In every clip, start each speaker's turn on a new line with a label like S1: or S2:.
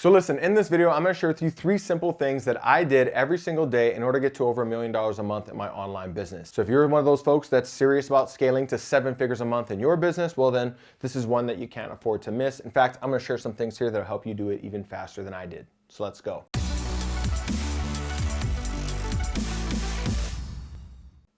S1: So listen, in this video, I'm gonna share with you 3 simple things that I did every single day in order to get to over $1 million a month in my online business. So if you're one of those folks that's serious about scaling to 7 figures a month in your business, well then, this is one that you can't afford to miss. In fact, I'm gonna share some things here that'll help you do it even faster than I did. So let's go.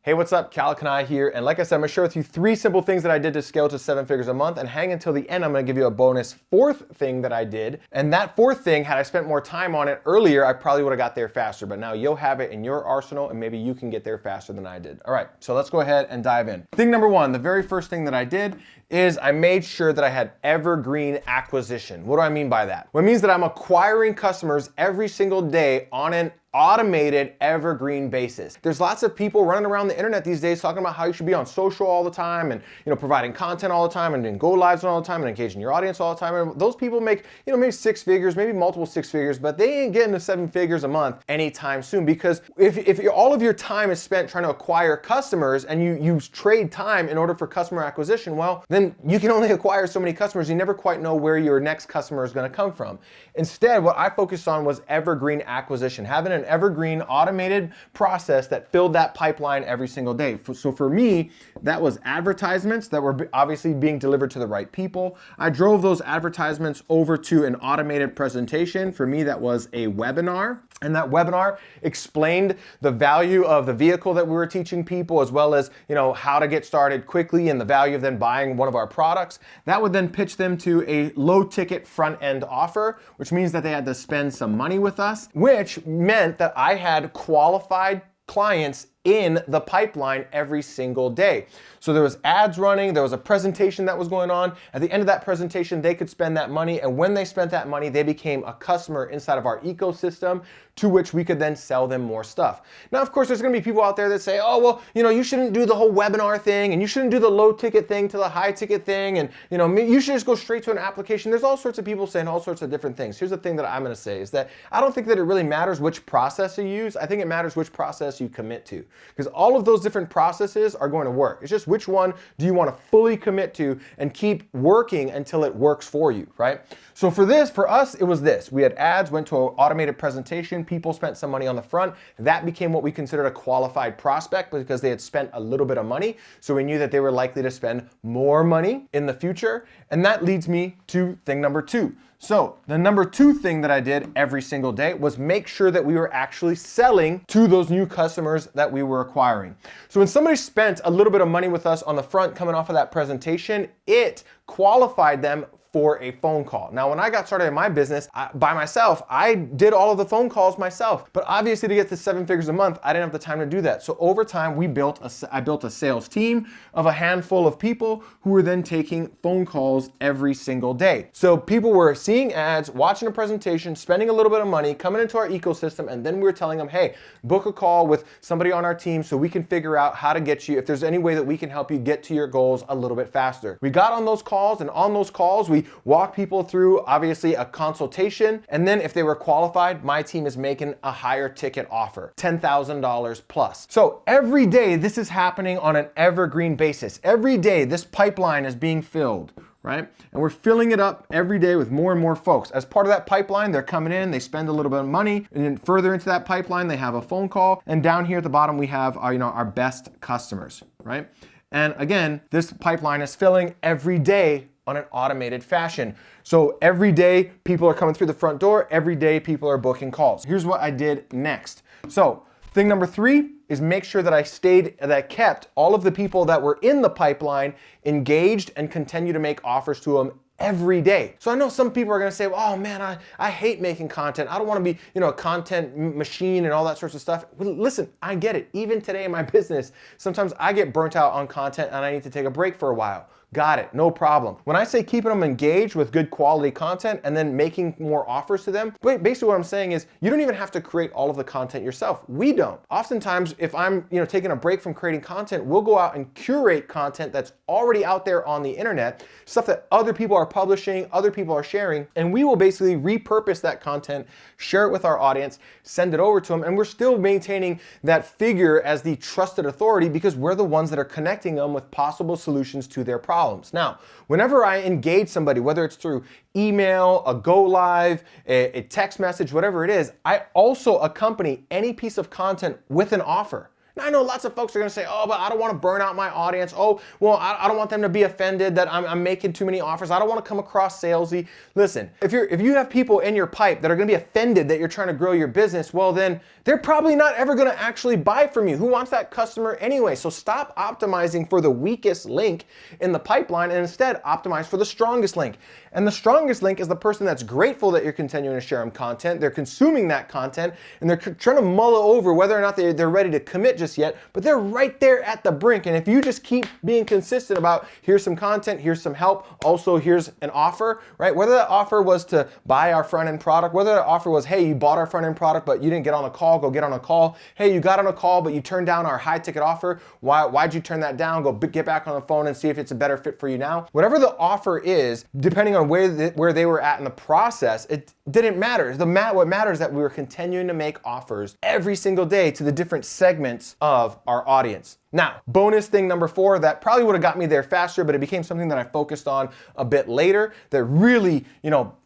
S1: Hey, what's up? Kanae here. And like I said, I'm gonna share with you 3 simple things that I did to scale to 7 figures a month, and hang until the end. I'm gonna give you a bonus 4th thing that I did. And that 4th thing, had I spent more time on it earlier, I probably would have got there faster, but now you'll have it in your arsenal and maybe you can get there faster than I did. All right, so let's go ahead and dive in. Thing number 1, the very first thing that I did is I made sure that I had Evergreen Acquisition. What do I mean by that? Well, it means that I'm acquiring customers every single day on an automated evergreen basis. There's lots of people running around the internet these days talking about how you should be on social all the time and providing content all the time and doing go lives all the time and engaging your audience all the time. And those people make maybe 6 figures, maybe multiple 6 figures, but they ain't getting to 7 figures a month anytime soon, because if all of your time is spent trying to acquire customers and you trade time in order for customer acquisition, well, then you can only acquire so many customers. You never quite know where your next customer is going to come from. Instead, what I focused on was Evergreen Acquisition, having an evergreen automated process that filled that pipeline every single day. So for me, that was advertisements that were obviously being delivered to the right people. I drove those advertisements over to an automated presentation. For me, that was a webinar. And that webinar explained the value of the vehicle that we were teaching people, as well as, how to get started quickly and the value of then buying one of our products. That would then pitch them to a low ticket front end offer, which means that they had to spend some money with us, which meant that I had qualified clients in the pipeline every single day. So there was ads running, there was a presentation that was going on. At the end of that presentation, they could spend that money, and when they spent that money, they became a customer inside of our ecosystem, to which we could then sell them more stuff. Now, of course, there's gonna be people out there that say, oh, well, you shouldn't do the whole webinar thing, and you shouldn't do the low ticket thing to the high ticket thing, and you should just go straight to an application. There's all sorts of people saying all sorts of different things. Here's the thing that I'm gonna say is that I don't think that it really matters which process you use. I think it matters which process you commit to, because all of those different processes are going to work. It's just which one do you want to fully commit to and keep working until it works for you, right? So for us, it was this. We had ads, went to an automated presentation, people spent some money on the front. That became what we considered a qualified prospect because they had spent a little bit of money. So we knew that they were likely to spend more money in the future. And that leads me to thing number 2. So the number 2 thing that I did every single day was make sure that we were actually selling to those new customers that we were acquiring. So when somebody spent a little bit of money with us on the front coming off of that presentation, it qualified them for a phone call. Now, when I got started in my business by myself, I did all of the phone calls myself. But obviously, to get to 7 figures a month, I didn't have the time to do that. So over time, I built a sales team of a handful of people who were then taking phone calls every single day. So people were seeing ads, watching a presentation, spending a little bit of money, coming into our ecosystem, and then we were telling them, hey, book a call with somebody on our team so we can figure out how to get you, if there's any way that we can help you get to your goals a little bit faster. We got on those calls, and on those calls, we walk people through, obviously, a consultation. And then if they were qualified, my team is making a higher ticket offer, $10,000 plus. So every day, this is happening on an evergreen basis. Every day, this pipeline is being filled, right? And we're filling it up every day with more and more folks. As part of that pipeline, they're coming in, they spend a little bit of money, and then further into that pipeline, they have a phone call. And down here at the bottom, we have our best customers, right? And again, this pipeline is filling every day on an automated fashion. So every day people are coming through the front door, every day people are booking calls. Here's what I did next. So thing number 3 is make sure that I kept all of the people that were in the pipeline engaged and continue to make offers to them every day. So I know some people are gonna say, well, oh man, I hate making content. I don't wanna be, a content machine and all that sorts of stuff. Well, listen, I get it. Even today in my business, sometimes I get burnt out on content and I need to take a break for a while. Got it, no problem. When I say keeping them engaged with good quality content and then making more offers to them, basically what I'm saying is you don't even have to create all of the content yourself. We don't. Oftentimes, if I'm taking a break from creating content, we'll go out and curate content that's already out there on the internet, stuff that other people are publishing, other people are sharing, and we will basically repurpose that content, share it with our audience, send it over to them, and we're still maintaining that figure as the trusted authority because we're the ones that are connecting them with possible solutions to their problems. problems. Now, whenever I engage somebody, whether it's through email, a go live, a text message, whatever it is, I also accompany any piece of content with an offer. Now, I know lots of folks are going to say, oh, but I don't want to burn out my audience. Oh, well, I don't want them to be offended that I'm making too many offers. I don't want to come across salesy. Listen, if you have people in your pipe that are going to be offended that you're trying to grow your business, well, then they're probably not ever going to actually buy from you. Who wants that customer anyway? So stop optimizing for the weakest link in the pipeline and instead optimize for the strongest link. And the strongest link is the person that's grateful that you're continuing to share them content. They're consuming that content and they're trying to mull over whether or not they're ready to commit just yet, but they're right there at the brink. And if you just keep being consistent about here's some content, here's some help, also here's an offer, right? Whether that offer was to buy our front end product, whether that offer was, hey, you bought our front end product, but you didn't get on a call, go get on a call. Hey, you got on a call, but you turned down our high ticket offer. Why'd you turn that down? Go get back on the phone and see if it's a better fit for you now. Whatever the offer is, depending on where they were at in the process, it didn't matter. What matters is that we were continuing to make offers every single day to the different segments of our audience. Now, bonus thing number 4 that probably would have got me there faster, but it became something that I focused on a bit later that really,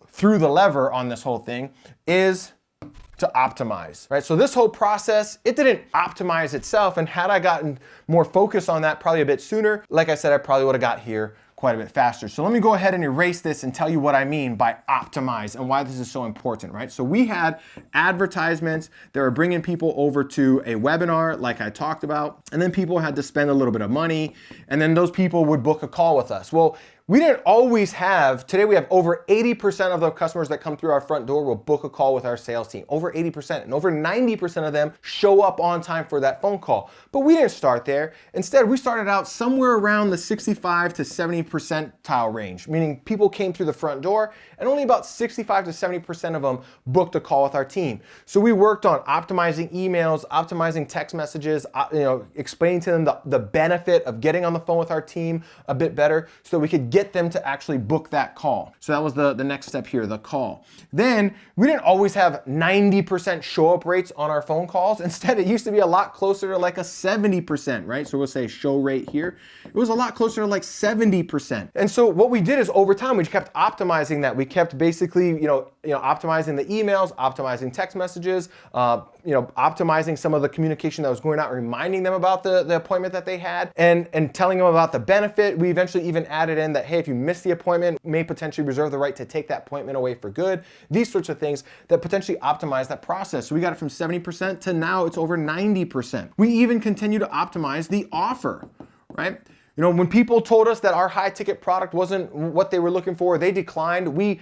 S1: threw the lever on this whole thing is to optimize, right? So this whole process, it didn't optimize itself. And had I gotten more focus on that probably a bit sooner, like I said, I probably would have got here quite a bit faster. So let me go ahead and erase this and tell you what I mean by optimize and why this is so important, right? So we had advertisements that were bringing people over to a webinar like I talked about, and then people had to spend a little bit of money, and then those people would book a call with us. Well, we didn't always have, today we have over 80% of the customers that come through our front door will book a call with our sales team, over 80%, and over 90% of them show up on time for that phone call. But we didn't start there. Instead, we started out somewhere around the 65 to 70 percentile range, meaning people came through the front door and only about 65 to 70% of them booked a call with our team. So we worked on optimizing emails, optimizing text messages, explaining to them the benefit of getting on the phone with our team a bit better so that we could get them to actually book that call. So that was the next step here, the call. Then we didn't always have 90% show up rates on our phone calls. Instead, it used to be a lot closer to like a 70%, right? So we'll say show rate here. It was a lot closer to like 70%. And so what we did is over time, we kept optimizing that. We kept basically, optimizing the emails, optimizing text messages, optimizing some of the communication that was going out, reminding them about the appointment that they had and telling them about the benefit. We eventually even added in that, hey, if you miss the appointment, may potentially reserve the right to take that appointment away for good. These sorts of things that potentially optimize that process. So we got it from 70% to now it's over 90%. We even continue to optimize the offer, right? When people told us that our high ticket product wasn't what they were looking for, they declined. We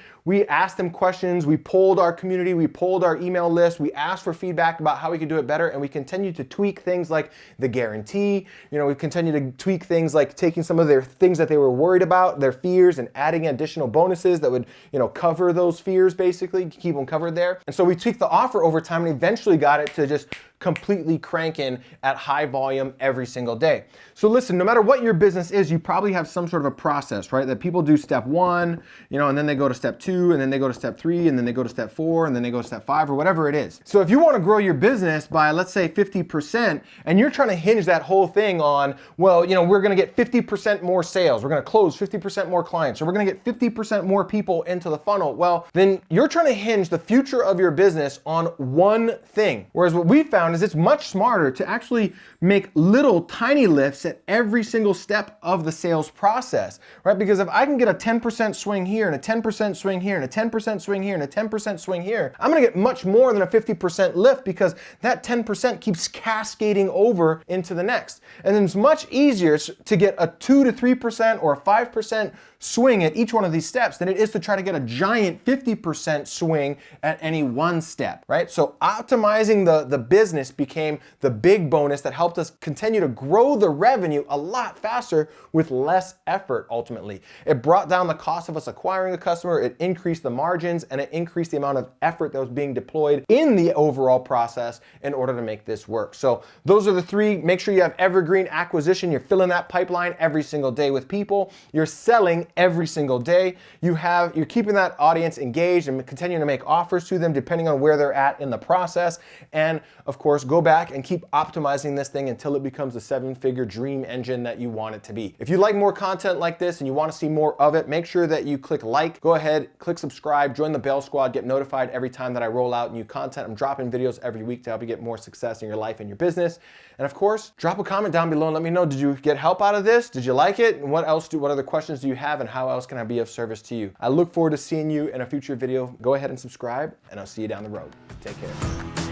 S1: asked them questions. We polled our community. We polled our email list. We asked for feedback about how we could do it better. And we continued to tweak things like the guarantee. We continued to tweak things like taking some of their things that they were worried about, their fears, and adding additional bonuses that would, cover those fears, basically, keep them covered there. And so we tweaked the offer over time and eventually got it to just completely cranking at high volume every single day. So listen, no matter what your business is, you probably have some sort of a process, right? That people do step 1, and then they go to step 2, and then they go to step 3, and then they go to step 4, and then they go to step 5, or whatever it is. So if you want to grow your business by, let's say, 50%, and you're trying to hinge that whole thing on, well, we're going to get 50% more sales, we're going to close 50% more clients, or we're going to get 50% more people into the funnel, well, then you're trying to hinge the future of your business on one thing. Whereas what we found is it's much smarter to actually make little tiny lifts at every single step of the sales process, right? Because if I can get a 10% swing here and a 10% swing here and a 10% swing here and a 10% swing here, I'm gonna get much more than a 50% lift because that 10% keeps cascading over into the next. And then it's much easier to get a 2 to 3% or a 5% swing at each one of these steps than it is to try to get a giant 50% swing at any one step, right? So optimizing the business became the big bonus that helped us continue to grow the revenue a lot faster with less effort ultimately. It brought down the cost of us acquiring a customer, it increased the margins, and it increased the amount of effort that was being deployed in the overall process in order to make this work. So those are the 3. Make sure you have Evergreen Acquisition. You're filling that pipeline every single day with people. You're selling every single day. You're keeping that audience engaged and continuing to make offers to them depending on where they're at in the process. And of course, go back and keep optimizing this thing until it becomes the 7-figure dream engine that you want it to be. If you like more content like this and you want to see more of it, make sure that you click like, go ahead, click subscribe, join the Bell Squad, get notified every time that I roll out new content. I'm dropping videos every week to help you get more success in your life and your business. And of course, drop a comment down below and let me know, did you get help out of this? Did you like it? And what other questions do you have, and how else can I be of service to you? I look forward to seeing you in a future video. Go ahead and subscribe, and I'll see you down the road. Take care.